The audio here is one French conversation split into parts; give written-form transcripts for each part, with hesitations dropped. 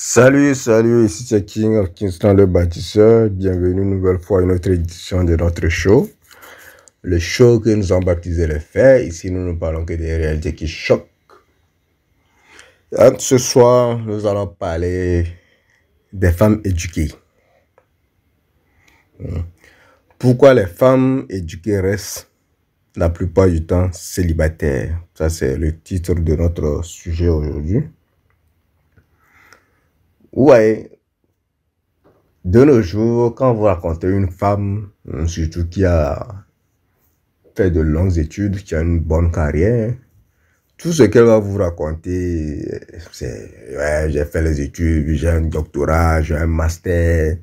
Salut, ici c'est King of Kingston le bâtisseur. Bienvenue une nouvelle fois à une autre édition de notre show. Le show que nous avons baptisé les faits. Ici, nous ne parlons que des réalités qui choquent. Ce soir, nous allons parler des femmes éduquées. Pourquoi les femmes éduquées restent la plupart du temps célibataires? Ça, c'est le titre de notre sujet aujourd'hui. Ouais, de nos jours, quand vous racontez une femme, surtout qui a fait de longues études, qui a une bonne carrière, tout ce qu'elle va vous raconter, c'est ouais, j'ai fait les études, j'ai un doctorat, j'ai un master,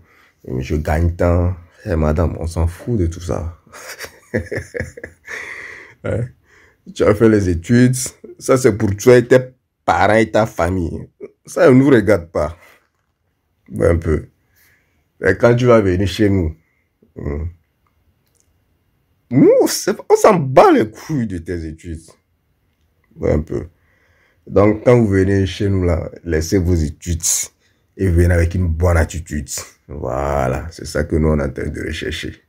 je gagne tant. Eh, madame, on s'en fout de tout ça. Ouais. Tu as fait les études, ça c'est pour toi et tes parents et ta famille. Ça ne nous regarde pas. Ouais, un peu. Et quand tu vas venir chez nous, nous, on s'en bat les couilles de tes études. Ouais, un peu. Donc, quand vous venez chez nous, là, laissez vos études et venez avec une bonne attitude. Voilà, c'est ça que nous, on est en train de rechercher.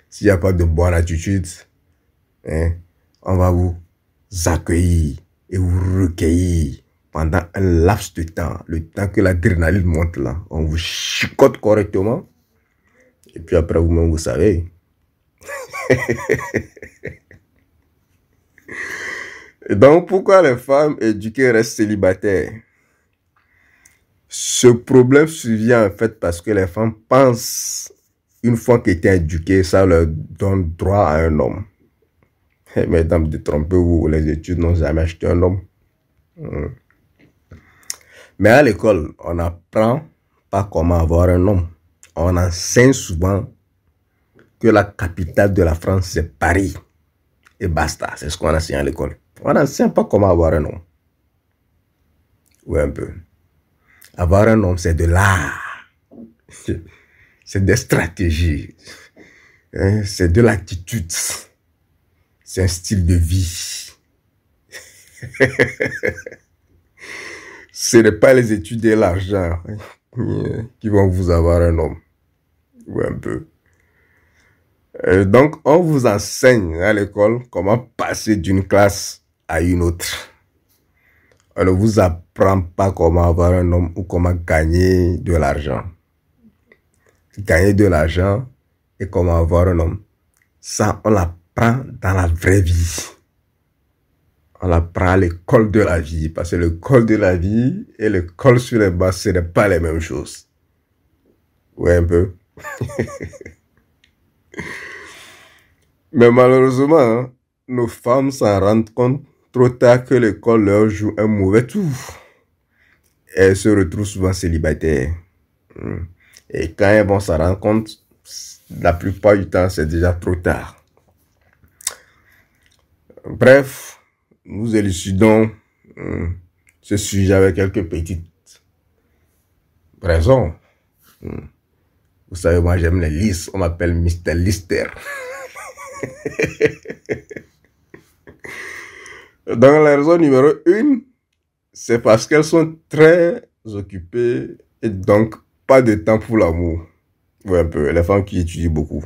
S'il n'y a pas de bonne attitude, hein, on va vous accueillir et vous recueillir pendant un laps de temps, le temps que l'adrénaline monte là. On vous chicote correctement. Et puis après, vous-même, vous savez. Et donc, pourquoi les femmes éduquées restent célibataires? Ce problème survient en fait parce que les femmes pensent, une fois qu'elles étaient éduquées, ça leur donne droit à un homme. Et mesdames, détrompez-vous, les études n'ont jamais acheté un homme. Mais à l'école, on n'apprend pas comment avoir un homme. On enseigne souvent que la capitale de la France, c'est Paris. Et basta, c'est ce qu'on enseigne à l'école. On n'enseigne pas comment avoir un homme. Oui, un peu. Avoir un homme, c'est de l'art. C'est des stratégies. C'est de l'attitude. C'est un style de vie. Ce n'est pas les études et l'argent qui vont vous avoir un homme. Oui, un peu. Donc, on vous enseigne à l'école comment passer d'une classe à une autre. On ne vous apprend pas comment avoir un homme ou comment gagner de l'argent. Gagner de l'argent et comment avoir un homme. Ça, on l'apprend dans la vraie vie. On l'apprend à l'école de la vie. Parce que l'école de la vie et l'école sur les bases, ce n'est pas les mêmes choses. Ouais, un peu. Mais malheureusement, hein, nos femmes s'en rendent compte trop tard que l'école leur joue un mauvais tour. Elles se retrouvent souvent célibataires. Et quand elles vont s'en rendre compte, la plupart du temps, c'est déjà trop tard. Bref, nous élucidons ce sujet avec quelques petites raisons. Vous savez, moi j'aime les listes, on m'appelle Mr. Lister. Donc la raison numéro 1, c'est parce qu'elles sont très occupées et donc pas de temps pour l'amour. Ouais, un peu. Les femmes qui étudient beaucoup,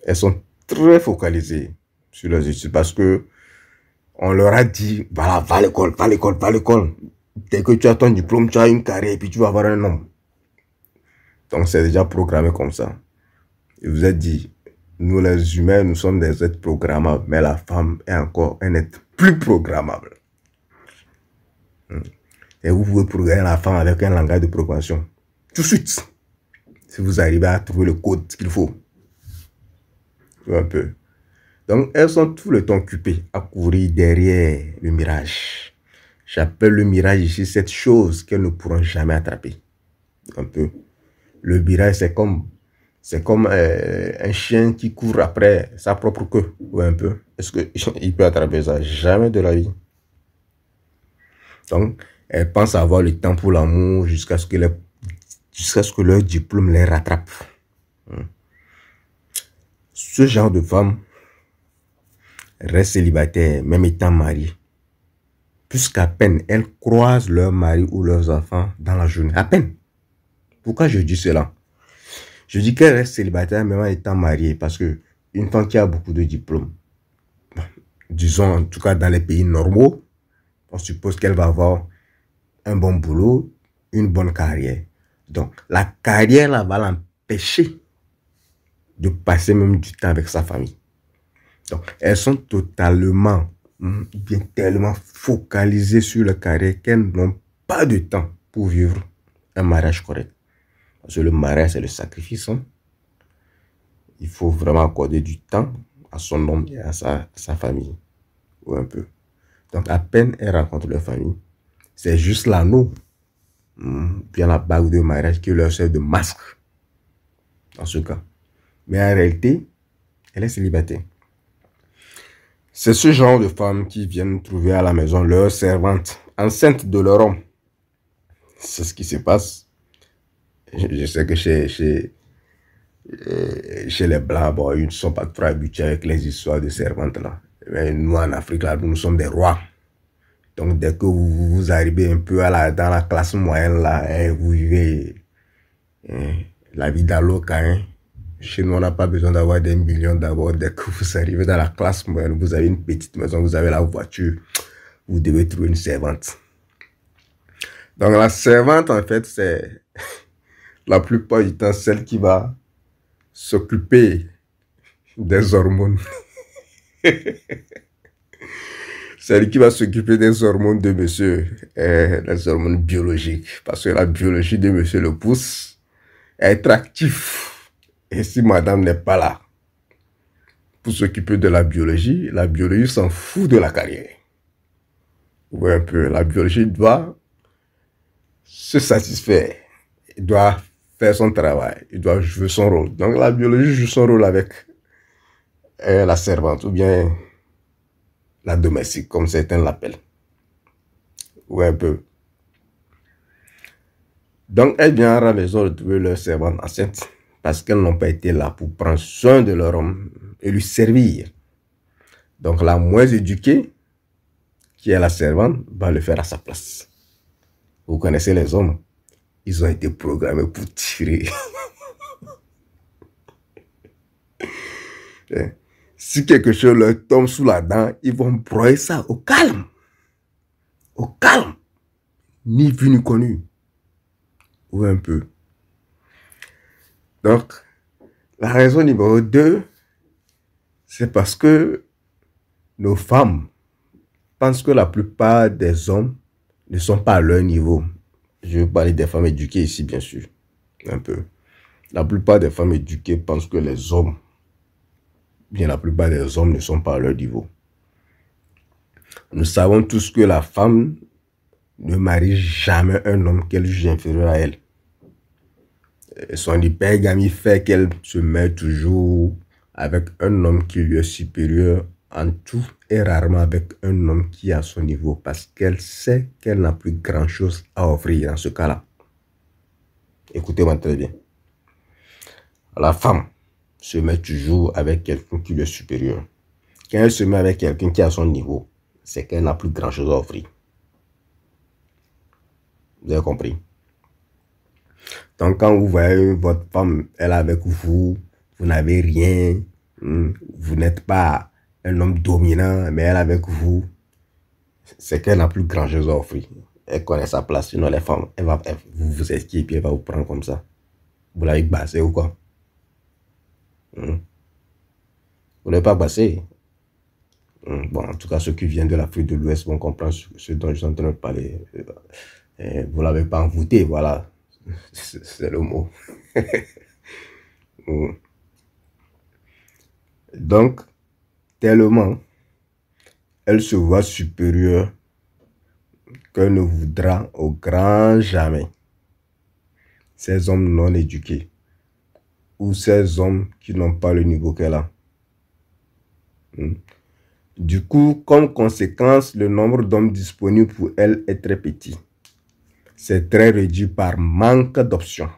elles sont très focalisées sur leurs études parce que on leur a dit, voilà, va à l'école, va à l'école, va à l'école. Dès que tu as ton diplôme, tu as une carrière et puis tu vas avoir un homme. Donc c'est déjà programmé comme ça. Et vous êtes dit, nous les humains, nous sommes des êtres programmables, mais la femme est encore un être plus programmable. Et vous pouvez programmer la femme avec un langage de programmation. Tout de suite. Si vous arrivez à trouver le code qu'il faut. Un peu. Donc, elles sont tout le temps occupées à courir derrière le mirage. J'appelle le mirage ici cette chose qu'elles ne pourront jamais attraper. Un peu. Le mirage, c'est comme un chien qui court après sa propre queue. Ouais, un peu. Est-ce qu'il peut attraper ça? Jamais de la vie. Donc, elles pensent avoir le temps pour l'amour jusqu'à ce que leur diplôme les rattrape. Ce genre de femme reste célibataire, même étant mariée. puisqu'à peine elles croisent leur mari ou leurs enfants dans la journée. À peine. Pourquoi je dis cela? Je dis qu'elle reste célibataire même en étant mariée, parce que une femme qui a beaucoup de diplômes, disons en tout cas dans les pays normaux, on suppose qu'elle va avoir un bon boulot, une bonne carrière. Donc la carrière là va l'empêcher de passer même du temps avec sa famille. Donc elles sont totalement, bien tellement focalisées sur la carrière qu'elles n'ont pas de temps pour vivre un mariage correct. Parce que le mariage, c'est le sacrifice. Hein? Il faut vraiment accorder du temps à son homme et à sa famille. Ou un peu. Donc, à peine elle rencontre leur famille, c'est juste l'anneau, bien la bague de mariage qui leur sert de masque. Dans ce cas. Mais en réalité, elle est célibataire. C'est ce genre de femmes qui viennent trouver à la maison leur servante enceinte de leur homme. C'est ce qui se passe. Je sais que chez les Blancs, bon, ils ne sont pas trop habitués avec les histoires de servantes là. Mais nous, en Afrique, là, nous sommes des rois. Donc, dès que vous arrivez un peu dans la classe moyenne, là, vous vivez la vie d'Aloca. Hein. Chez nous, on n'a pas besoin d'avoir des millions d'abord. Dès que vous arrivez dans la classe moyenne, vous avez une petite maison, vous avez la voiture, vous devez trouver une servante. Donc, la servante, en fait, c'est la plupart du temps celle qui va s'occuper des hormones. Celle qui va s'occuper des hormones de monsieur, les hormones biologiques. Parce que la biologie de monsieur le pousse à être actif. Et si madame n'est pas là pour s'occuper de la biologie s'en fout de la carrière. Ouais, un peu. La biologie doit se satisfaire. Il doit faire son travail. Il doit jouer son rôle. Donc la biologie joue son rôle avec la servante ou bien la domestique, comme certains l'appellent. Ouais, un peu. Donc, elles viennent à la maison retrouver leur servante enceinte parce qu'elles n'ont pas été là pour prendre soin de leur homme et lui servir. Donc, la moins éduquée, qui est la servante, va le faire à sa place. Vous connaissez les hommes, ils ont été programmés pour tirer. Si quelque chose leur tombe sous la dent, ils vont broyer ça au calme. Au calme. Ni vu ni connu. Ou un peu. Donc, la raison numéro 2, c'est parce que nos femmes pensent que la plupart des hommes ne sont pas à leur niveau. Je veux parler des femmes éduquées ici, bien sûr. Un peu. La plupart des femmes éduquées pensent que les hommes, bien la plupart des hommes ne sont pas à leur niveau. Nous savons tous que la femme ne marie jamais un homme qu'elle juge inférieur à elle. Son hypergamie fait qu'elle se met toujours avec un homme qui lui est supérieur en tout et rarement avec un homme qui est à son niveau parce qu'elle sait qu'elle n'a plus grand chose à offrir dans ce cas-là. Écoutez-moi très bien. La femme se met toujours avec quelqu'un qui lui est supérieur. Quand elle se met avec quelqu'un qui est à son niveau, c'est qu'elle n'a plus grand chose à offrir. Vous avez compris? Donc, quand vous voyez votre femme, elle est avec vous, vous n'avez rien, vous n'êtes pas un homme dominant, mais elle est avec vous, c'est qu'elle n'a plus grand chose à offrir. Elle connaît sa place, sinon les femmes, vous vous esquivez et elle va vous prendre comme ça. Vous l'avez bassé ou quoi? Vous ne l'avez pas bassé. Bon, en tout cas, ceux qui viennent de l'Afrique de l'Ouest vont comprendre ce dont je suis en train de parler. Vous ne l'avez pas envoûté, voilà. C'est le mot. Donc, tellement, elle se voit supérieure qu'elle ne voudra au grand jamais ces hommes non éduqués ou ces hommes qui n'ont pas le niveau qu'elle a. Du coup, comme conséquence, le nombre d'hommes disponibles pour elle est très petit. C'est très réduit par manque d'options.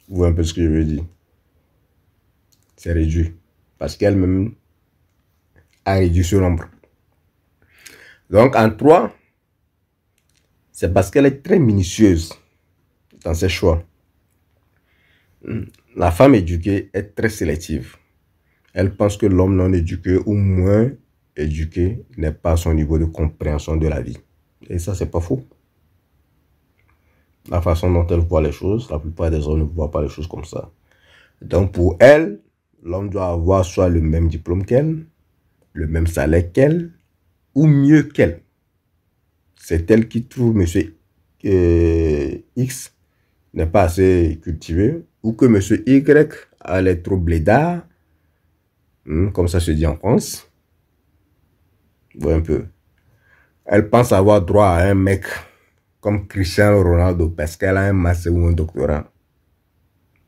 Vous voyez un peu ce que je veux dire? C'est réduit. Parce qu'elle-même a réduit ce nombre. Donc, en 3, c'est parce qu'elle est très minutieuse dans ses choix. La femme éduquée est très sélective. Elle pense que l'homme non éduqué ou moins éduqué n'est pas à son niveau de compréhension de la vie. Et ça, c'est pas faux. La façon dont elle voit les choses, la plupart des hommes ne voient pas les choses comme ça. Donc, pour elle, l'homme doit avoir soit le même diplôme qu'elle, le même salaire qu'elle, ou mieux qu'elle. C'est elle qui trouve monsieur X n'est pas assez cultivé, ou que monsieur Y a les trop blédards, comme ça se dit en France. Ouais, un peu. Elle pense avoir droit à un mec comme Cristiano Ronaldo parce qu'elle a un master ou un doctorat.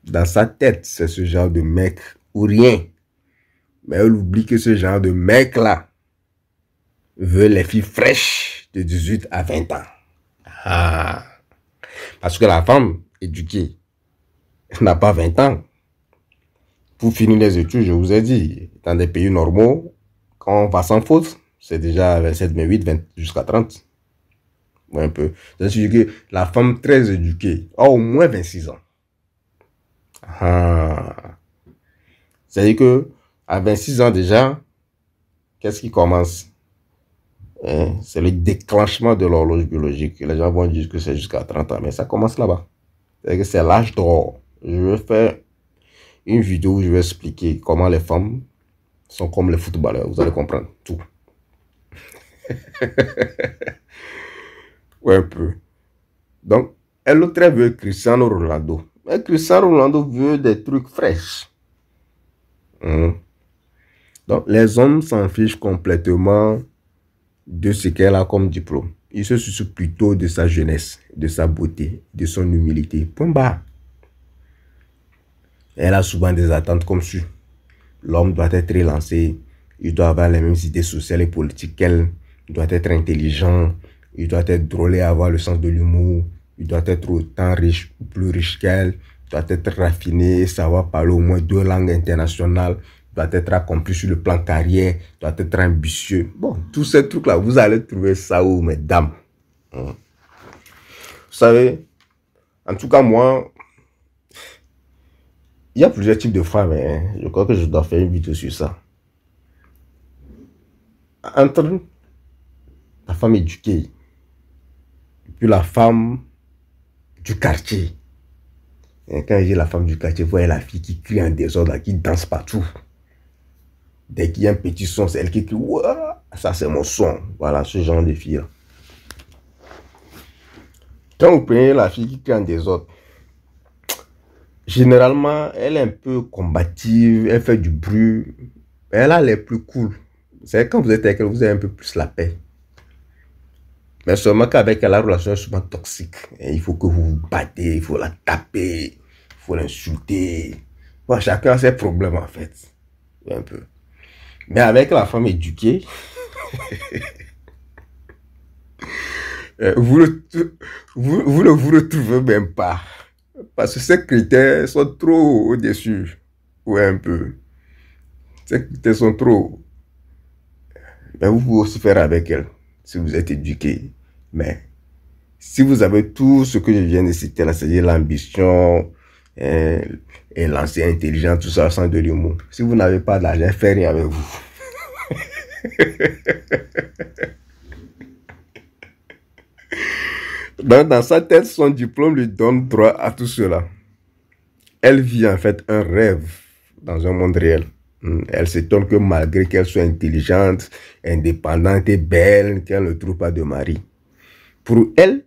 Dans sa tête, c'est ce genre de mec ou rien. Mais elle oublie que ce genre de mec-là veut les filles fraîches de 18 à 20 ans. Ah. Parce que la femme éduquée n'a pas 20 ans. Pour finir les études, je vous ai dit, dans des pays normaux, quand on va sans faute, c'est déjà 27, 28, 20, jusqu'à 30. Ouais, un peu. C'est-à-dire que la femme très éduquée a au moins 26 ans. Ah. C'est-à-dire que à 26 ans déjà, qu'est-ce qui commence? C'est le déclenchement de l'horloge biologique. Les gens vont dire que c'est jusqu'à 30 ans, mais ça commence là-bas. C'est-à-dire que c'est l'âge d'or. Je vais faire une vidéo où je vais expliquer comment les femmes sont comme les footballeurs. Vous allez comprendre tout. Ouais, un peu. Donc, elle l'autre veut Cristiano Ronaldo. Mais Cristiano Ronaldo veut des trucs fraîches. Donc, les hommes s'en fichent complètement de ce qu'elle a comme diplôme. Ils se soucient plutôt de sa jeunesse, de sa beauté, de son humilité. Point barre. Elle a souvent des attentes comme suit. L'homme doit être élancé, il doit avoir les mêmes idées sociales et politiques qu'elle, il doit être intelligent, il doit être drôle et avoir le sens de l'humour, il doit être autant riche ou plus riche qu'elle, il doit être raffiné, savoir parler au moins 2 langues internationales, il doit être accompli sur le plan carrière, il doit être ambitieux. Bon, tous ces trucs-là, vous allez trouver ça où, mesdames. Vous savez, en tout cas, moi, il y a plusieurs types de femmes. Je crois que je dois faire une vidéo sur ça. Entre la femme éduquée et puis la femme du quartier. Et quand je dis la femme du quartier, vous voyez la fille qui crie en désordre, qui danse partout. Dès qu'il y a un petit son, c'est elle qui crie. Ouah, ça, c'est mon son. Voilà, ce genre de fille. Quand vous prenez la fille qui crie en désordre, généralement, elle est un peu combative, elle fait du bruit. Elle a les plus cool. C'est quand vous êtes avec elle, vous avez un peu plus la paix. Mais seulement qu'avec elle, la relation est souvent toxique. Et il faut que vous vous battez, il faut la taper, il faut l'insulter. Bon, chacun a ses problèmes en fait. Un peu. Mais avec la femme éduquée, vous ne vous retrouvez même pas. Parce que ces critères sont trop au-dessus. Ouais, un peu. Ces critères sont trop. Mais vous pouvez aussi faire avec elle, si vous êtes éduqué. Mais si vous avez tout ce que je viens de citer là, c'est-à-dire l'ambition, et l'ancien intelligent, tout ça, sans de l'humour. Si vous n'avez pas d'argent, faites rien avec vous. Dans sa tête, son diplôme lui donne droit à tout cela. Elle vit en fait un rêve dans un monde réel. Elle s'étonne que malgré qu'elle soit intelligente, indépendante et belle, qu'elle ne trouve pas de mari. Pour elle,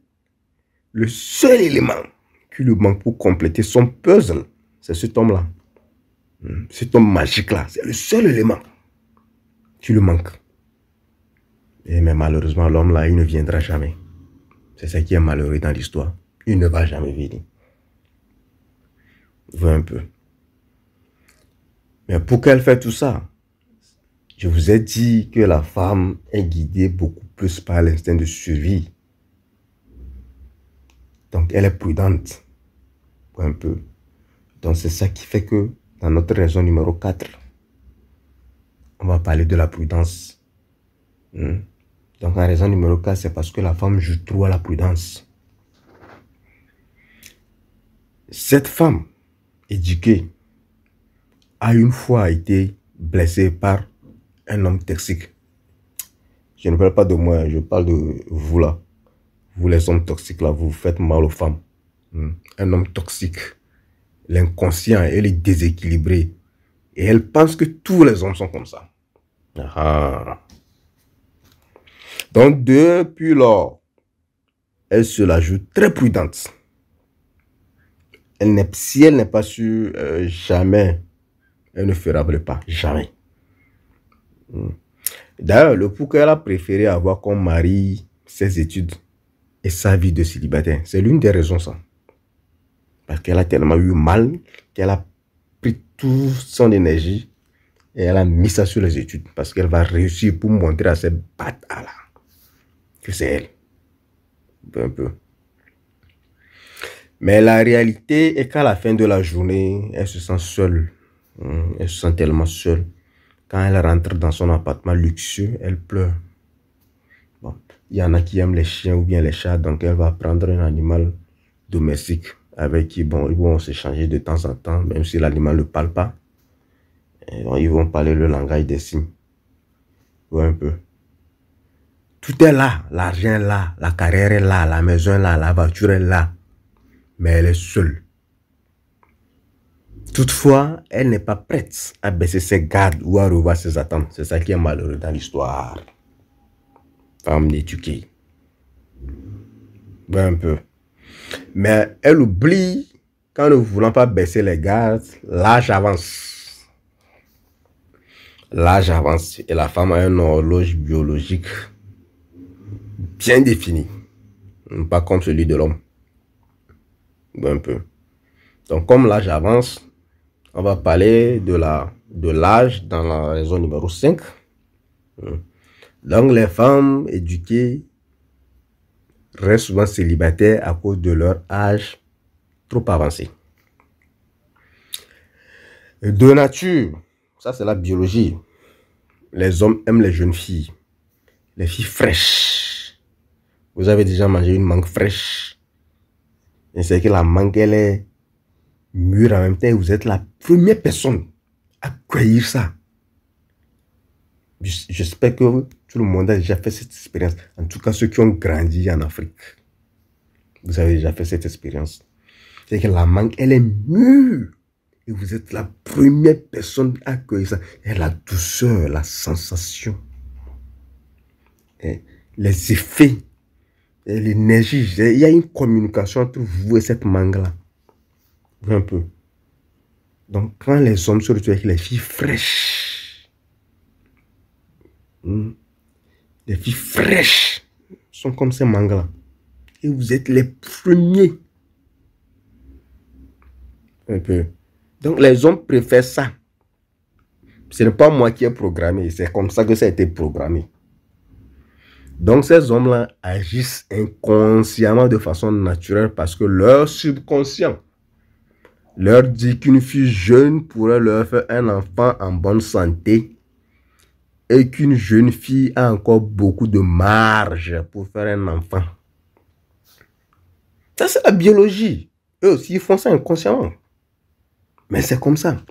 le seul élément qui lui manque pour compléter son puzzle, c'est cet homme-là. Cet homme magique-là, c'est le seul élément qui lui manque. Mais malheureusement, l'homme-là, il ne viendra jamais. C'est ça qui est malheureux dans l'histoire. Il ne va jamais venir. Vous voyez un peu. Mais pour qu'elle fasse tout ça, je vous ai dit que la femme est guidée beaucoup plus par l'instinct de survie. Donc, elle est prudente. Un peu. Donc, c'est ça qui fait que dans notre raison numéro 4, on va parler de la prudence. Donc, la raison numéro 4, c'est parce que la femme joue trop à la prudence. Cette femme éduquée a une fois été blessée par un homme toxique. Je ne parle pas de moi, je parle de vous là. Vous les hommes toxiques là, vous faites mal aux femmes. Un homme toxique, l'inconscient, elle est déséquilibrée. Et elle pense que tous les hommes sont comme ça. Ah. Donc depuis lors, elle se la joue très prudente. Si elle n'est pas sûre, jamais, elle ne fera le pas. Jamais. D'ailleurs, le pour qu'elle a préféré avoir comme mari ses études et sa vie de célibataire, c'est l'une des raisons ça. Parce qu'elle a tellement eu mal qu'elle a pris toute son énergie et elle a mis ça sur les études. Parce qu'elle va réussir pour montrer à ces bâtards là que c'est elle. Un peu. Mais la réalité est qu'à la fin de la journée, elle se sent seule. Elle se sent tellement seule. Quand elle rentre dans son appartement luxueux, elle pleure. Bon, il y en a qui aiment les chiens ou bien les chats, donc elle va prendre un animal domestique avec qui, bon, ils vont s'échanger de temps en temps, même si l'animal ne parle pas. Et bon, ils vont parler le langage des signes. Ouais, un peu. Tout est là, l'argent est là, la carrière est là, la maison est là, la voiture est là. Mais elle est seule. Toutefois, elle n'est pas prête à baisser ses gardes ou à revoir ses attentes. C'est ça qui est malheureux dans l'histoire. Femme éduquée. Ouais, un peu. Mais elle oublie qu'en ne voulant pas baisser les gardes, l'âge avance. L'âge avance et la femme a une horloge biologique bien définie. Pas comme celui de l'homme. Un peu. Donc, comme l'âge avance, on va parler de l'âge dans la raison numéro 5. Donc, les femmes éduquées restent souvent célibataires à cause de leur âge trop avancé. De nature, ça c'est la biologie. Les hommes aiment les jeunes filles. Les filles fraîches. Vous avez déjà mangé une mangue fraîche. Et c'est que la mangue, elle est mûre en même temps. Vous êtes la première personne à cueillir ça. J'espère que tout le monde a déjà fait cette expérience. En tout cas, ceux qui ont grandi en Afrique. Vous avez déjà fait cette expérience. C'est que la mangue, elle est mûre. Et vous êtes la première personne à cueillir ça. Et la douceur, la sensation, et les effets, l'énergie. Il y a une communication entre vous et cette mangue-là. Un peu. Donc, quand les hommes se retrouvent avec les filles fraîches, les filles fraîches sont comme ces mangues-là. Et vous êtes les premiers. Un peu. Donc, les hommes préfèrent ça. Ce n'est pas moi qui ai programmé. C'est comme ça que ça a été programmé. Donc, ces hommes-là agissent inconsciemment de façon naturelle parce que leur subconscient leur dit qu'une fille jeune pourrait leur faire un enfant en bonne santé et qu'une jeune fille a encore beaucoup de marge pour faire un enfant. Ça, c'est la biologie. Eux aussi, ils font ça inconsciemment. Mais c'est comme ça.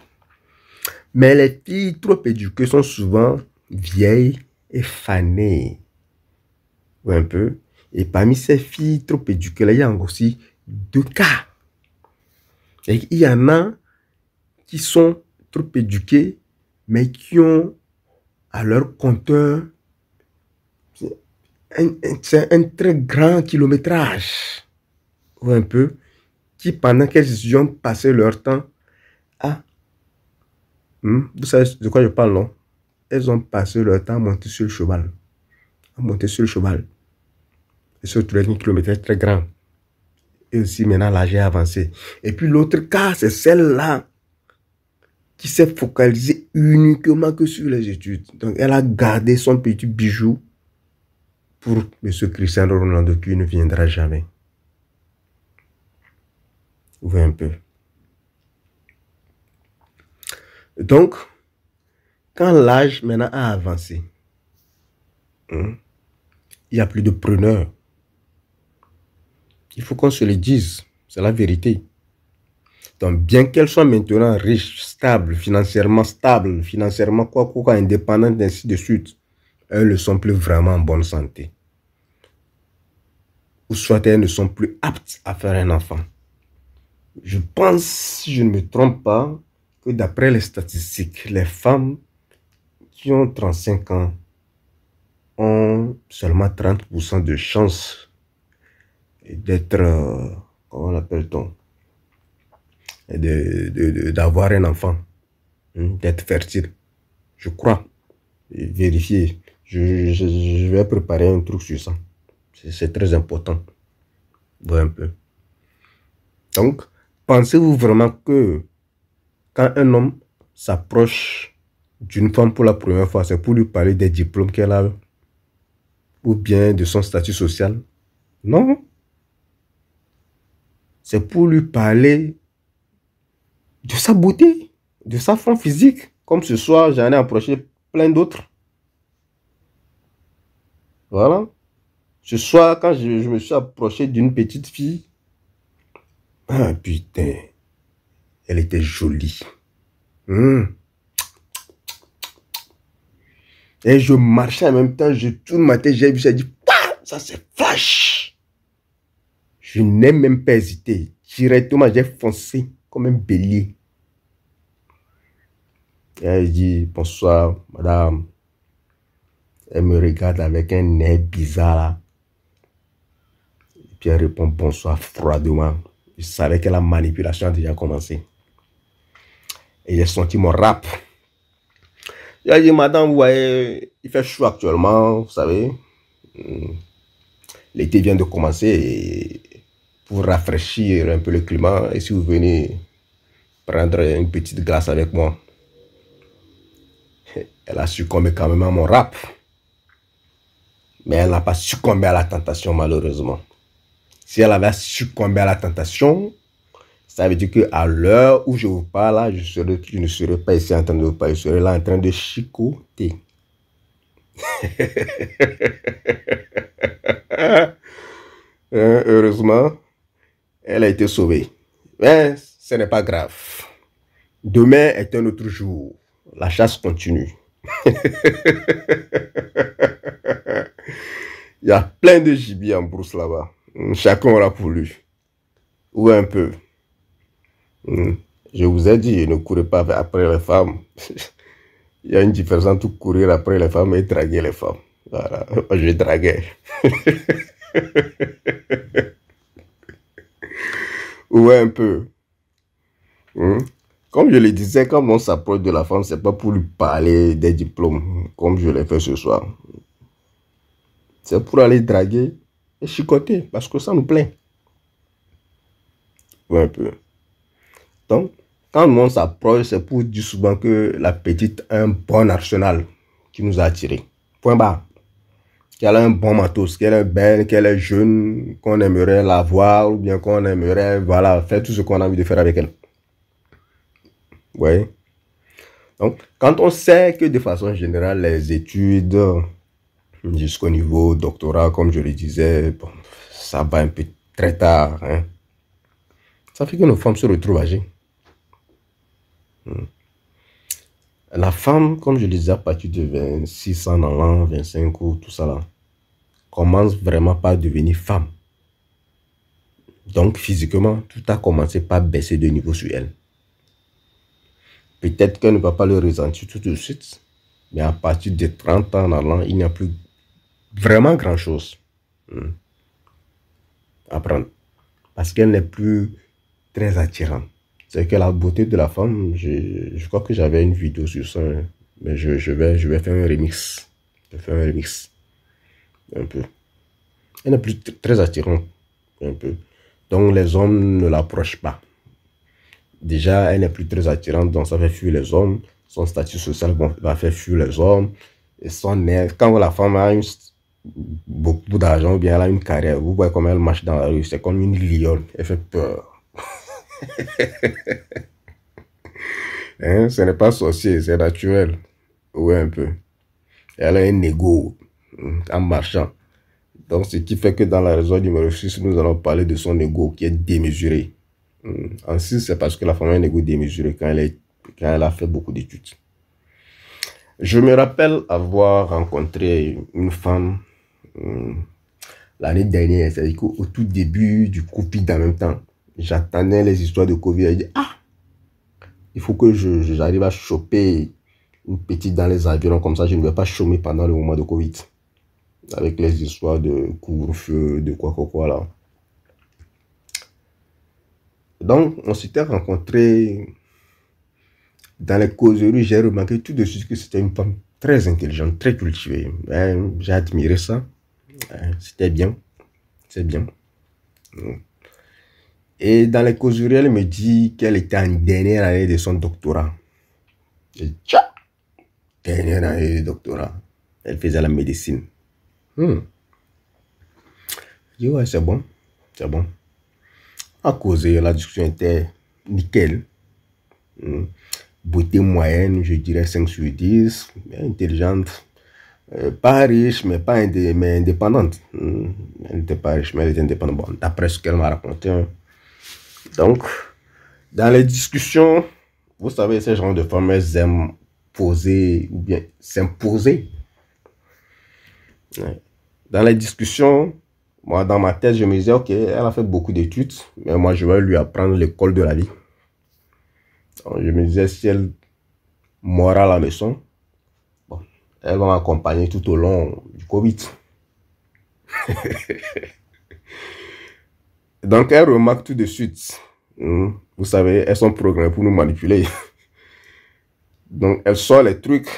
Mais les filles trop éduquées sont souvent vieilles et fanées. Ouais, un peu. Et parmi ces filles trop éduquées, là, il y a aussi deux cas. Et il y en a qui sont trop éduquées, mais qui ont à leur compteur un très grand kilométrage. Ouais, un peu. Qui, pendant qu'elles ont passé leur temps à... vous savez de quoi je parle, non? Elles ont passé leur temps à monter sur le cheval. À monter sur le cheval. Et se retrouver avec un kilométrage très grand. Et aussi, maintenant, l'âge est avancé. Et puis, l'autre cas, c'est celle-là qui s'est focalisée uniquement que sur les études. Donc, elle a gardé son petit bijou pour M. Cristiano Ronaldo qui ne viendra jamais. Vous voyez un peu. Donc, quand l'âge maintenant a avancé, Il n'y a plus de preneurs. Il faut qu'on se le dise. C'est la vérité. Donc, bien qu'elles soient maintenant riches, stables, financièrement, quoi, indépendantes, ainsi de suite, elles ne sont plus vraiment en bonne santé. Ou soit elles ne sont plus aptes à faire un enfant. Je pense, si je ne me trompe pas, que d'après les statistiques, les femmes qui ont 35 ans ont seulement 30% de chances d'être, comment l'appelle-t-on, d'avoir un enfant, d'être fertile. Je crois. Vérifier. Je vais préparer un truc sur ça. C'est très important. Voir un peu. Donc, pensez-vous vraiment que quand un homme s'approche d'une femme pour la première fois, c'est pour lui parler des diplômes qu'elle a ou bien de son statut social? Non. C'est pour lui parler de sa beauté, de sa forme physique. Comme ce soir, j'en ai approché plein d'autres. Voilà. Ce soir, quand je me suis approché d'une petite fille, ah putain, elle était jolie. Et je marchais en même temps, je tourne ma tête, j'ai vu ça, j'ai dit, ça c'est flash. Je n'ai même pas hésité. Directement, j'ai foncé comme un bélier. Et elle dit, bonsoir, madame. Elle me regarde avec un nez bizarre là. Et puis elle répond bonsoir froidement. Je savais que la manipulation a déjà commencé. Et j'ai senti mon rap. J'ai dit, madame, vous voyez, il fait chaud actuellement, vous savez. L'été vient de commencer et pour rafraîchir un peu le climat, et si vous venez prendre une petite glace avec moi. Elle a succombé quand même à mon rap. Mais elle n'a pas succombé à la tentation, malheureusement. Si elle avait succombé à la tentation, ça veut dire qu'à l'heure où je vous parle, là, je ne serais pas ici en train de vous parler. Je serais là en train de chicoter. Heureusement, elle a été sauvée. Mais ce n'est pas grave. Demain est un autre jour. La chasse continue. Il y a plein de gibier en brousse là-bas. Chacun aura pour lui. Ou un peu. Je vous ai dit, ne courez pas après les femmes. Il y a une différence entre courir après les femmes et draguer les femmes. Voilà, je draguais. Ou un peu. Comme je le disais, quand on s'approche de la femme, c'est pas pour lui parler des diplômes, comme je l'ai fait ce soir. C'est pour aller draguer et chicoter, parce que ça nous plaît. Ou un peu. Donc, quand on s'approche, c'est pour dire souvent que la petite a un bon arsenal qui nous a attirés. Point barre. Qu'elle a un bon matos, qu'elle est belle, qu'elle est jeune, qu'on aimerait la voir, ou bien qu'on aimerait, voilà, faire tout ce qu'on a envie de faire avec elle. Vous voyez? Donc, quand on sait que de façon générale, les études jusqu'au niveau doctorat, comme je le disais, bon, ça va un peu très tard. Hein? Ça fait que nos femmes se retrouvent âgées. La femme, comme je le disais, à partir de 26 ans, 25 ou tout ça là, commence vraiment par devenir femme. Donc, physiquement, tout a commencé par baisser de niveau sur elle. Peut-être qu'elle ne va pas le ressentir tout de suite, mais à partir de 30 ans en allant, il n'y a plus vraiment grand-chose à prendre. Parce qu'elle n'est plus très attirante. C'est que la beauté de la femme, je crois que j'avais une vidéo sur ça, mais je vais faire un remix. Je vais faire un remix. Un peu. Elle n'est plus très attirante. Un peu. Donc les hommes ne l'approchent pas. Déjà, elle n'est plus très attirante, donc ça fait fuir les hommes. Son statut social va faire fuir les hommes. Et son air, quand la femme a beaucoup d'argent ou bien elle a une carrière, vous voyez comment elle marche dans la rue, c'est comme une lionne, elle fait peur. Hein? Ce n'est pas sorcier, c'est naturel. Oui, un peu. Elle a un ego en marchant. Donc, ce qui fait que dans la raison numéro 6, nous allons parler de son ego qui est démesuré. En 6, c'est parce que la femme a un ego démesuré quand elle a fait beaucoup d'études. Je me rappelle avoir rencontré une femme l'année dernière, c'est-à-dire qu'au tout début du Covid en même temps, j'attendais les histoires de Covid. Elle dit, ah, il faut que j'arrive à choper une petite dans les avions, comme ça je ne vais pas chômer pendant le moment de Covid. Avec les histoires de couvre-feu, de quoi là. Donc, on s'était rencontrés dans les causeries. J'ai remarqué tout de suite que c'était une femme très intelligente, très cultivée. J'ai admiré ça. C'était bien. C'est bien. Et dans les causeries, elle me dit qu'elle était en dernière année de son doctorat. Et tcha! Dernière année de doctorat. Elle faisait la médecine. Je dis, ouais, c'est bon. C'est bon. À causer, la discussion était nickel. Beauté moyenne, je dirais 5 sur 10. Intelligente. Pas riche, mais pas mais indépendante. Elle n'était pas riche, mais elle était indépendante. Bon, d'après ce qu'elle m'a raconté. Donc, dans les discussions, vous savez, ces gens de femmes, elles aiment poser ou bien s'imposer. Dans les discussions, moi, dans ma tête, je me disais, ok, elle a fait beaucoup d'études, mais moi, je vais lui apprendre l'école de la vie. Donc, je me disais, si elle m'aura à la leçon, bon, elle va m'accompagner tout au long du Covid. Donc, elle remarque tout de suite. Vous savez, elles sont programmées pour nous manipuler. Donc, elle sort les trucs.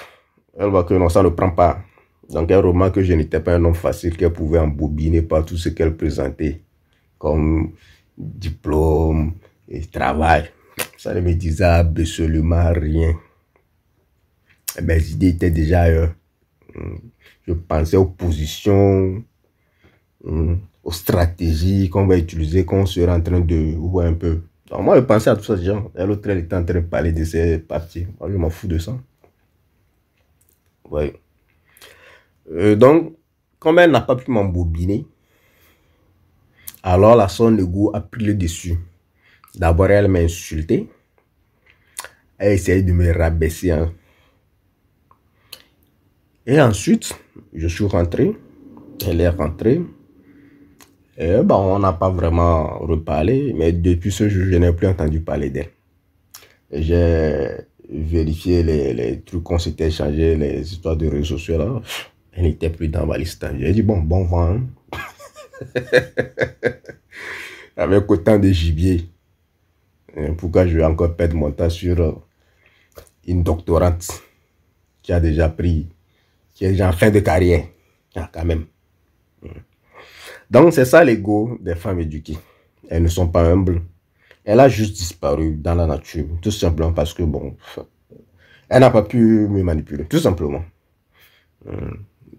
Elle voit que non, ça ne prend pas. Donc, elle remarque que je n'étais pas un homme facile, qu'elle pouvait embobiner par tout ce qu'elle présentait. Comme diplôme et travail. Ça ne me disait absolument rien. Mes idées étaient déjà ailleurs. Je pensais aux positions, aux stratégies qu'on va utiliser, qu'on sera en train de voir un peu. Donc moi, je pensais à tout ça déjà. Et l'autre, elle était en train de parler de ses parties. Moi, je m'en fous de ça. Ouais. Donc, comme elle n'a pas pu m'embobiner, alors la son ego a pris le dessus. D'abord, elle m'a insulté. Elle a essayé de me rabaisser. Hein. Et ensuite, je suis rentré. Elle est rentrée. Et bon, on n'a pas vraiment reparlé. Mais depuis ce jour, je n'ai plus entendu parler d'elle. J'ai vérifié les trucs qu'on s'était échangés, les histoires de réseaux sociaux là. Elle n'était plus dans ma liste. J'ai dit, bon vent. Hein. Avec autant de gibier. Pourquoi je vais encore perdre mon temps sur une doctorante qui a déjà pris, qui est déjà en fin de carrière. Ah, quand même. Donc, c'est ça l'ego des femmes éduquées. Elles ne sont pas humbles. Elle a juste disparu dans la nature. Tout simplement parce que, bon, elle n'a pas pu me manipuler. Tout simplement.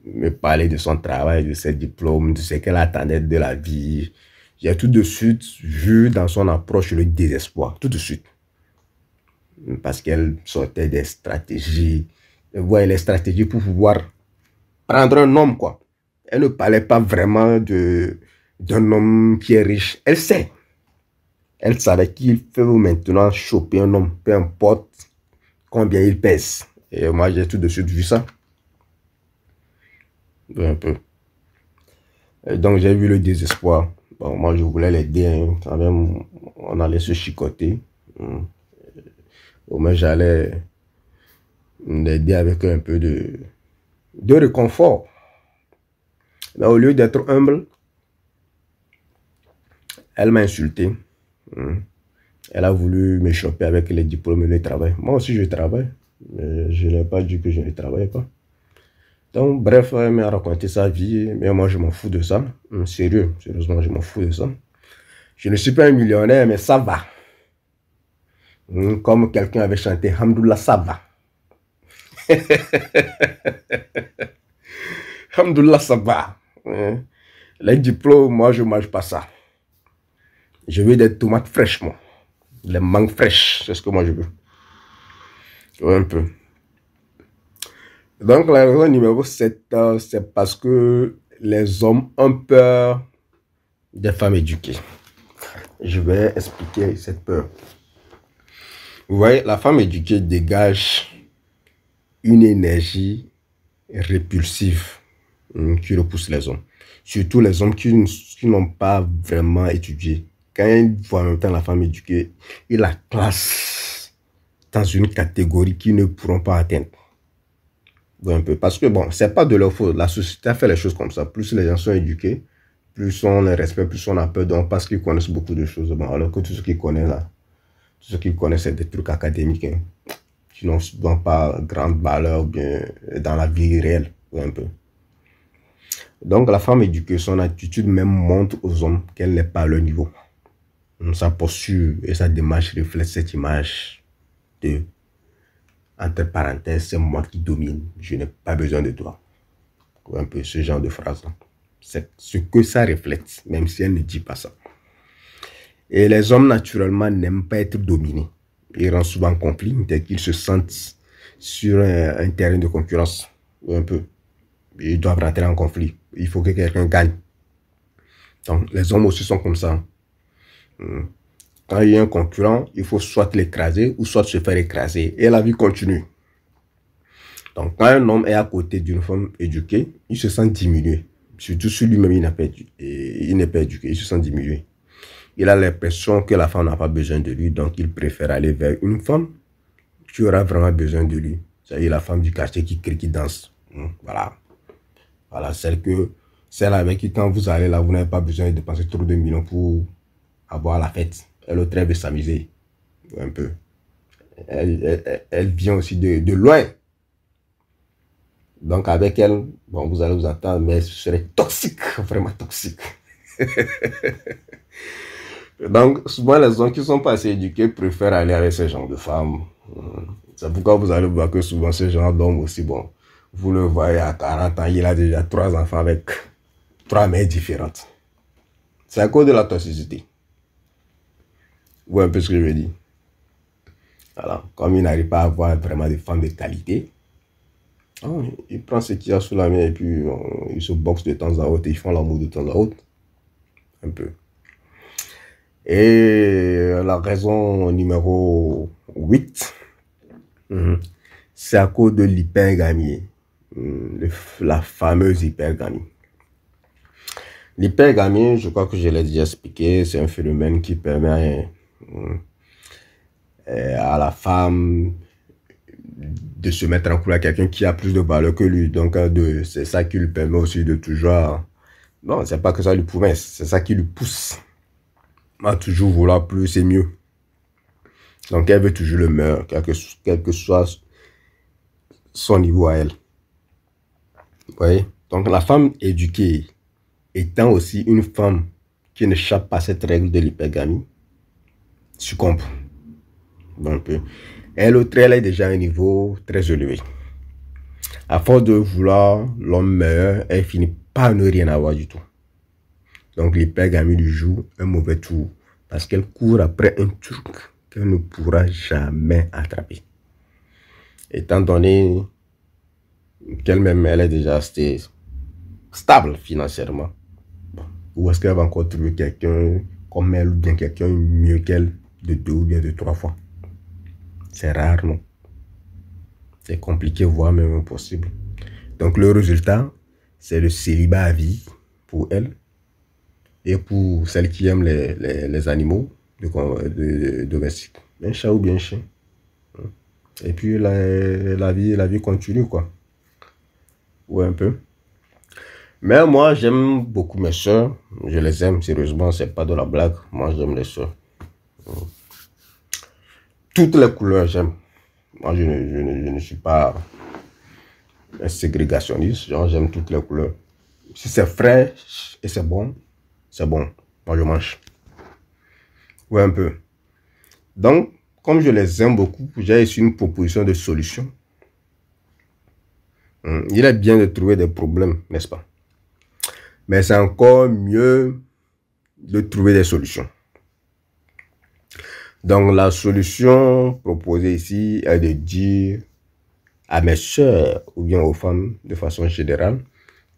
Me parler de son travail, de ses diplômes, de ce qu'elle attendait de la vie. J'ai tout de suite vu dans son approche le désespoir. Tout de suite. Parce qu'elle sortait des stratégies. Elle voyait les stratégies pour pouvoir prendre un homme, quoi. Elle ne parlait pas vraiment d'un homme qui est riche. Elle sait. Elle savait qu'il faut maintenant choper un homme, peu importe combien il pèse. Et moi, j'ai tout de suite vu ça. Un peu. Et donc, j'ai vu le désespoir. Bon, moi, je voulais l'aider. Hein. Quand même, on allait se chicoter. Au moins, j'allais l'aider avec un peu de réconfort. Mais au lieu d'être humble, elle m'a insulté. Elle a voulu me choper avec les diplômes et le travail. Moi aussi, je travaille. Mais je n'ai pas dit que je ne travaillais pas. Donc, bref, elle m'a raconté sa vie. Mais moi, je m'en fous de ça. Sérieux, sérieusement, je m'en fous de ça. Je ne suis pas un millionnaire, mais ça va. Comme quelqu'un avait chanté, Hamdoullah, ça va. Hamdoullah, ça va. Les diplômes, moi, je ne mange pas ça. Je veux des tomates fraîches, moi. Les mangues fraîches, c'est ce que moi je veux. Ouais, un peu. Donc, la raison numéro 7, c'est parce que les hommes ont peur des femmes éduquées. Je vais expliquer cette peur. Vous voyez, la femme éduquée dégage une énergie répulsive qui repousse les hommes. Surtout les hommes qui n'ont pas vraiment étudié. Quand ils voient en même temps la femme éduquée, ils la classent dans une catégorie qu'ils ne pourront pas atteindre. Un peu. Parce que bon, c'est pas de leur faute. La société a fait les choses comme ça. Plus les gens sont éduqués, plus on les respecte, plus on a peur d'eux parce qu'ils connaissent beaucoup de choses. Bon, alors que tout ce qu'ils connaissent là, tout ce qu'ils connaissent, c'est des trucs académiques hein, qui n'ont pas grande valeur bien dans la vie réelle. Un peu. Donc, la femme éduquée, son attitude même montre aux hommes qu'elle n'est pas à leur niveau. Sa posture et sa démarche reflètent cette image de, entre parenthèses, c'est moi qui domine, je n'ai pas besoin de toi. Un peu ce genre de phrase. C'est ce que ça reflète, même si elle ne dit pas ça. Et les hommes, naturellement, n'aiment pas être dominés. Ils rentrent souvent en conflit dès qu'ils se sentent sur un terrain de concurrence. Un peu. Ils doivent rentrer en conflit. Il faut que quelqu'un gagne. Donc, les hommes aussi sont comme ça. Quand il y a un concurrent, il faut soit l'écraser ou soit se faire écraser. Et la vie continue. Donc, quand un homme est à côté d'une femme éduquée, il se sent diminué. Surtout si lui-même il n'est pas éduqué, il se sent diminué. Il a l'impression que la femme n'a pas besoin de lui, donc il préfère aller vers une femme qui aura vraiment besoin de lui. C'est-à-dire la femme du quartier qui crie, qui danse. Voilà. Voilà, celle avec qui quand vous allez là, vous n'avez pas besoin de dépenser trop de millions pour avoir la fête. Elle autre, elle veut s'amuser un peu. Elle vient aussi de loin. Donc avec elle, bon, vous allez vous attendre, mais ce serait toxique, vraiment toxique. Donc souvent les hommes qui ne sont pas assez éduqués préfèrent aller avec ce genre de femmes. C'est pourquoi vous allez voir que souvent ce genre d'homme aussi, bon, vous le voyez à 40 ans, il a déjà 3 enfants avec 3 mères différentes. C'est à cause de la toxicité. Vous voyez un peu ce que je veux dire. Voilà. Comme il n'arrive pas à avoir vraiment des femmes de qualité, il prend ce qu'il y a sous la main et puis il se boxe de temps à autre et ils font l'amour de temps à autre. Un peu. Et la raison numéro 8, c'est à cause de l'hypergamie. La fameuse hypergamie. L'hypergamie, je crois que je l'ai déjà expliqué, c'est un phénomène qui permet à la femme de se mettre en couple avec quelqu'un qui a plus de valeur que lui. Donc, c'est ça qui lui permet aussi de toujours... Non, c'est pas que ça lui permet, c'est ça qui lui pousse à toujours vouloir plus et mieux. Donc, elle veut toujours le meilleur, quel que soit son niveau à elle. Vous voyez? Donc, la femme éduquée, étant aussi une femme qui n'échappe pas à cette règle de l'hypergamie, succombe. Donc, elle est déjà à un niveau très élevé. À force de vouloir l'homme meilleur, elle finit par ne rien avoir du tout. Donc, l'hypergamie lui joue un mauvais tour parce qu'elle court après un truc qu'elle ne pourra jamais attraper. Étant donné qu'elle-même, elle est déjà stable financièrement. Ou est-ce qu'elle va encore trouver quelqu'un comme elle ou bien quelqu'un mieux qu'elle de 2 ou bien de 3 fois? C'est rare, non? C'est compliqué, voire même impossible. Donc, le résultat, c'est le célibat à vie pour elle et pour celles qui aiment les animaux domestiques. Un chat ou bien un chien. Et puis, la vie continue, quoi. Ouais, un peu. Mais moi, j'aime beaucoup mes soeurs. Je les aime, sérieusement, c'est pas de la blague. Moi, j'aime les soeurs. Toutes les couleurs, j'aime. Moi, je ne suis pas un ségrégationniste. J'aime toutes les couleurs. Si c'est frais et c'est bon, c'est bon. Moi, je mange. Ouais, un peu. Donc, comme je les aime beaucoup, j'ai ici une proposition de solution. Il est bien de trouver des problèmes, n'est-ce pas? Mais c'est encore mieux de trouver des solutions. Donc, la solution proposée ici est de dire à mes soeurs ou bien aux femmes de façon générale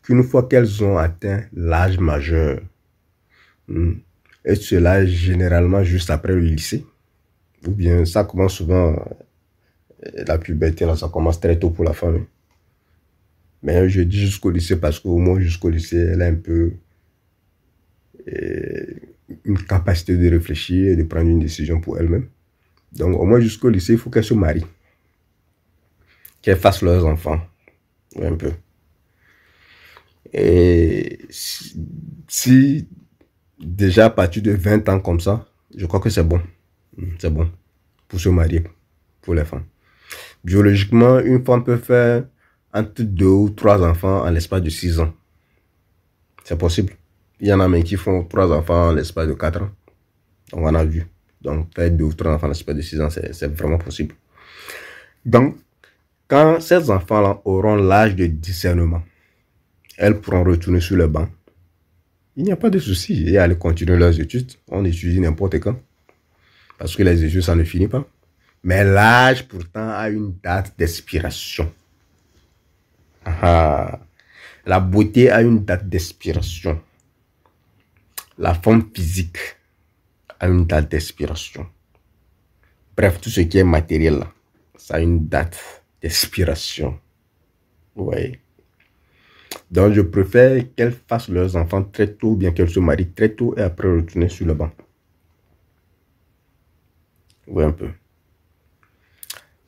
qu'une fois qu'elles ont atteint l'âge majeur, et cela généralement juste après le lycée, ou bien ça commence souvent, la puberté, là, ça commence très tôt pour la femme. Mais je dis jusqu'au lycée parce qu'au moins jusqu'au lycée, elle a un peu une capacité de réfléchir et de prendre une décision pour elle-même. Donc au moins jusqu'au lycée, il faut qu'elle se marie, qu'elles fassent leurs enfants, un peu. Et si déjà à partir de 20 ans comme ça, je crois que c'est bon. C'est bon pour se marier, pour les femmes. Biologiquement, une femme peut faire entre 2 ou 3 enfants en l'espace de 6 ans. C'est possible. Il y en a même qui font 3 enfants en l'espace de 4 ans. Donc on a vu. Donc faire 2 ou 3 enfants en l'espace de 6 ans, c'est vraiment possible. Donc, quand ces enfants-là auront l'âge de discernement, elles pourront retourner sur le banc. Il n'y a pas de souci et aller continuer leurs études. On étudie n'importe quand. Parce que les études, ça ne finit pas. Mais l'âge, pourtant, a une date d'expiration. La beauté a une date d'expiration. La forme physique a une date d'expiration. Bref, tout ce qui est matériel, là, ça a une date d'expiration. Oui. Donc, je préfère qu'elles fassent leurs enfants très tôt, bien qu'elles se marient très tôt et après retourner sur le banc. Oui, un peu.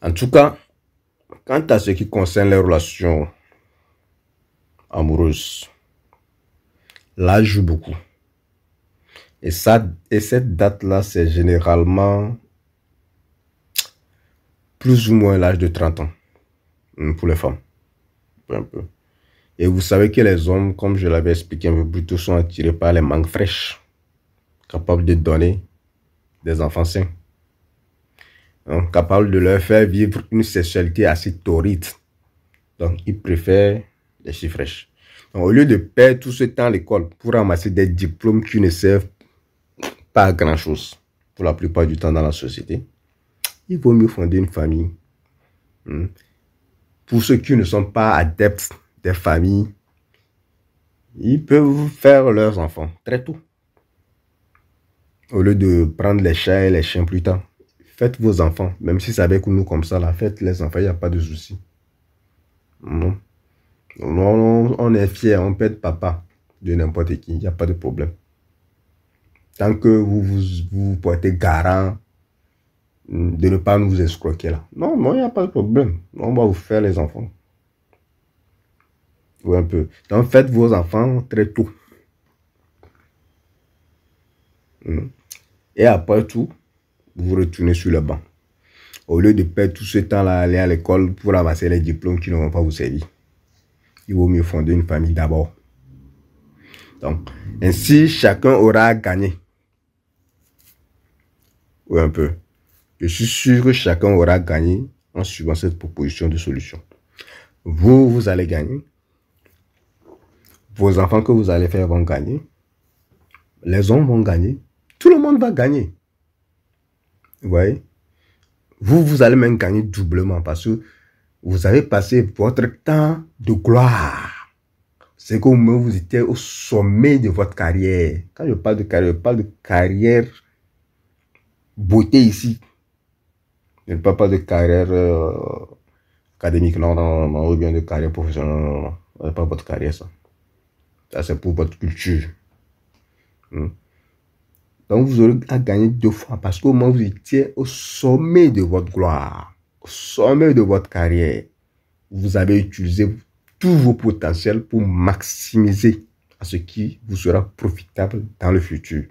En tout cas, quant à ce qui concerne les relations amoureuses, l'âge joue beaucoup. Et cette date-là, c'est généralement plus ou moins l'âge de 30 ans pour les femmes. Un peu. Et vous savez que les hommes, comme je l'avais expliqué un peu plus tôt, sont attirés par les mangues fraîches, capables de donner des enfants sains. Donc, capables de leur faire vivre une sexualité assez torride. Donc, ils préfèrent les filles fraîches. Donc, au lieu de perdre tout ce temps à l'école pour ramasser des diplômes qui ne servent pas à grand chose pour la plupart du temps dans la société, il vaut mieux fonder une famille. Pour ceux qui ne sont pas adeptes des familles, ils peuvent faire leurs enfants très tôt. Au lieu de prendre les chats et les chiens plus tard, faites vos enfants. Même si c'est avec nous comme ça, là, faites les enfants, il n'y a pas de souci. Non. On est fiers, on peut être papa de n'importe qui, il n'y a pas de problème. Tant que vous portez garant de ne pas nous escroquer là. Non, il n'y a pas de problème. On va vous faire les enfants. Oui, un peu. Donc, faites vos enfants très tôt. Et après tout, vous retournez sur le banc. Au lieu de perdre tout ce temps-là à aller à l'école pour ramasser les diplômes qui ne vont pas vous servir, il vaut mieux fonder une famille d'abord. Donc, ainsi, chacun aura gagné. Oui, un peu. Je suis sûr que chacun aura gagné en suivant cette proposition de solution. Vous allez gagner. Vos enfants que vous allez faire vont gagner. Les hommes vont gagner. Tout le monde va gagner. Vous voyez? Vous allez même gagner doublement parce que vous avez passé votre temps de gloire. C'est qu'au moins vous étiez au sommet de votre carrière. Quand je parle de carrière beauté ici. Je ne parle pas de carrière académique, non, ou bien de carrière professionnelle, non. Ce n'est pas votre carrière, ça. Ça, c'est pour votre culture. Donc, vous aurez à gagner 2 fois parce qu'au moins vous étiez au sommet de votre gloire, au sommet de votre carrière. Vous avez utilisé tous vos potentiels pour maximiser à ce qui vous sera profitable dans le futur.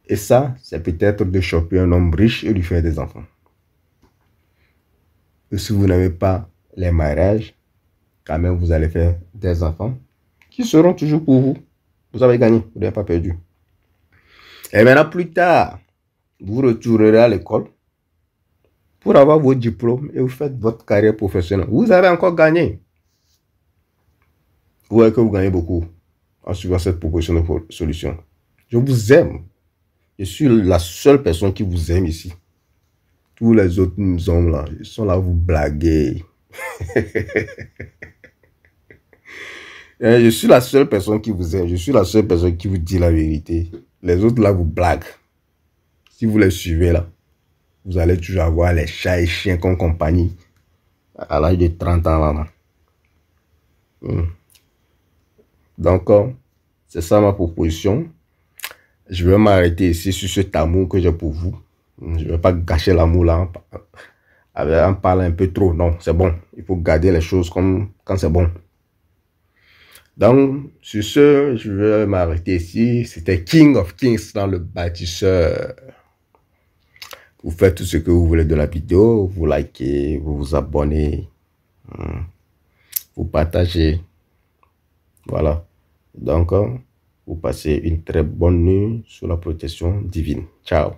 Et ça, c'est peut-être de choper un homme riche et lui faire des enfants. Et si vous n'avez pas les mariages, quand même, vous allez faire des enfants qui seront toujours pour vous. Vous avez gagné, vous n'avez pas perdu. Et maintenant, plus tard, vous retournerez à l'école pour avoir vos diplômes et vous faites votre carrière professionnelle. Vous avez encore gagné. Vous voyez que vous gagnez beaucoup en suivant cette proposition de solution. Je vous aime. Je suis la seule personne qui vous aime ici. Tous les autres hommes là, ils sont là à vous blaguer. Je suis la seule personne qui vous aime. Je suis la seule personne qui vous dit la vérité. Les autres là vous blaguent. Si vous les suivez là, vous allez toujours avoir les chats et chiens comme compagnie à l'âge de 30 ans là. Donc, c'est ça ma proposition. Je vais m'arrêter ici sur cet amour que j'ai pour vous. Je ne vais pas gâcher l'amour là en parlant un peu trop. Non, c'est bon. Il faut garder les choses comme quand c'est bon. Donc, sur ce, je vais m'arrêter ici. C'était King of Kings dans le bâtisseur. Vous faites tout ce que vous voulez de la vidéo. Vous likez, vous vous abonnez, vous partagez. Voilà. Donc, vous passez une très bonne nuit sous la protection divine. Ciao.